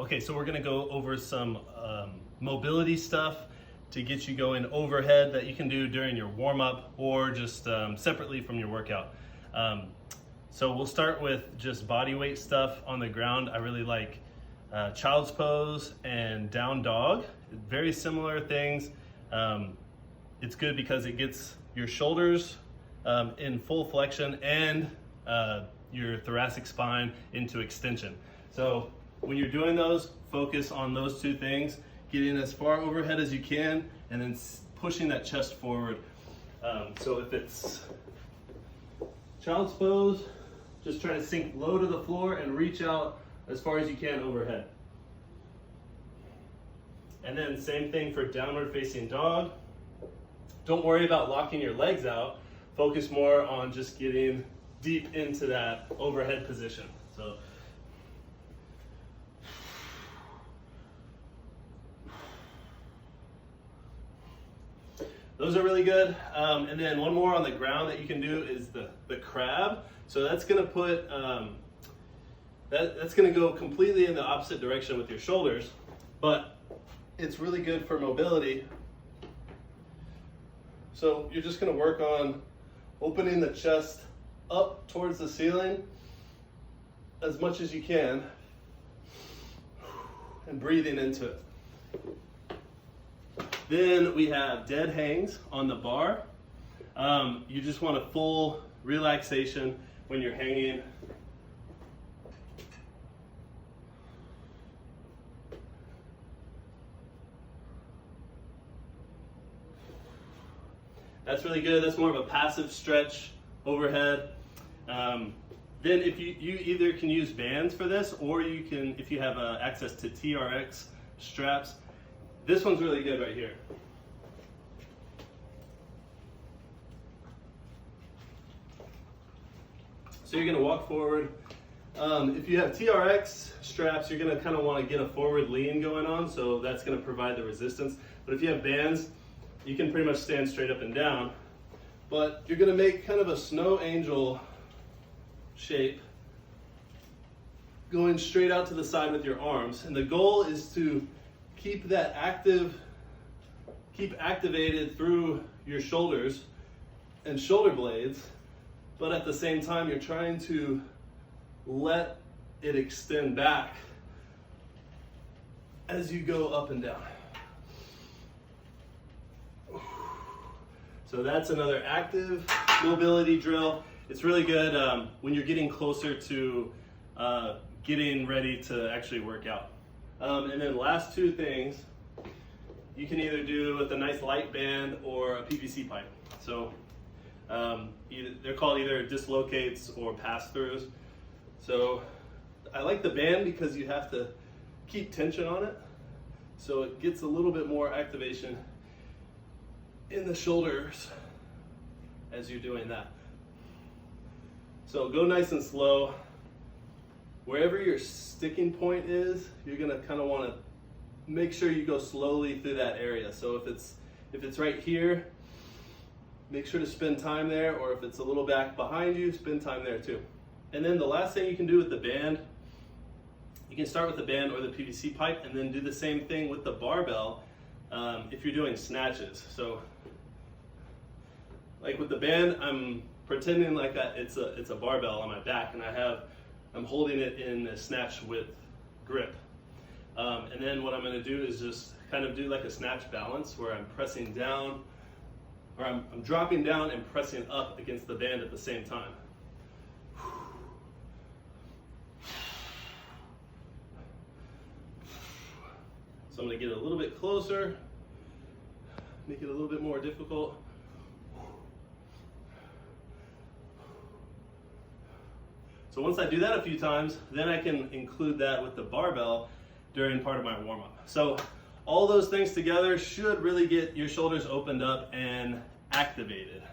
Okay, so we're gonna go over some mobility stuff to get you going overhead that you can do during your warm-up or just separately from your workout. So we'll start with just body weight stuff on the ground. I really like child's pose and down dog. Very similar things. It's good because it gets your shoulders in full flexion and your thoracic spine into extension. So when you're doing those, focus on those two things, getting as far overhead as you can and then pushing that chest forward. So if it's child's pose, just try to sink low to the floor and reach out as far as you can overhead. And then same thing for downward facing dog. Don't worry about locking your legs out. Focus more on just getting deep into that overhead position. So those are really good. And then one more on the ground that you can do is the crab. So that's gonna put, that's gonna go completely in the opposite direction with your shoulders, but it's really good for mobility. So you're just gonna work on opening the chest up towards the ceiling as much as you can and breathing into it. Then we have dead hangs on the bar. You just want a full relaxation when you're hanging. That's really good. That's more of a passive stretch overhead. Then if you either can use bands for this, or you can, if you have access to TRX straps, this one's really good right here. So you're gonna walk forward. If you have TRX straps, you're gonna kind of want to get a forward lean going on, so that's gonna provide the resistance. But if you have bands, you can pretty much stand straight up and down. But you're gonna make kind of a snow angel shape, going straight out to the side with your arms. And the goal is to keep that activated through your shoulders and shoulder blades, but at the same time, you're trying to let it extend back as you go up and down. So that's another active mobility drill. It's really good when you're getting closer to getting ready to actually work out. And then last two things, you can either do with a nice light band or a PVC pipe. So they're called either dislocates or pass-throughs. So I like the band because you have to keep tension on it. So it gets a little bit more activation in the shoulders as you're doing that. So go nice and slow. Wherever your sticking point is, you're gonna kind of want to make sure you go slowly through that area. So if it's right here, make sure to spend time there, or if it's a little back behind you, spend time there too. And then the last thing you can do with the band, you can start with the band or the PVC pipe and then do the same thing with the barbell if you're doing snatches. So like with the band, I'm pretending like it's a barbell on my back, and I'm holding it in a snatch with grip. And then what I'm gonna do is just kind of do like a snatch balance where I'm pressing down, or I'm dropping down and pressing up against the band at the same time. So I'm gonna get a little bit closer, make it a little bit more difficult. So once I do that a few times, then I can include that with the barbell during part of my warm-up. So all those things together should really get your shoulders opened up and activated.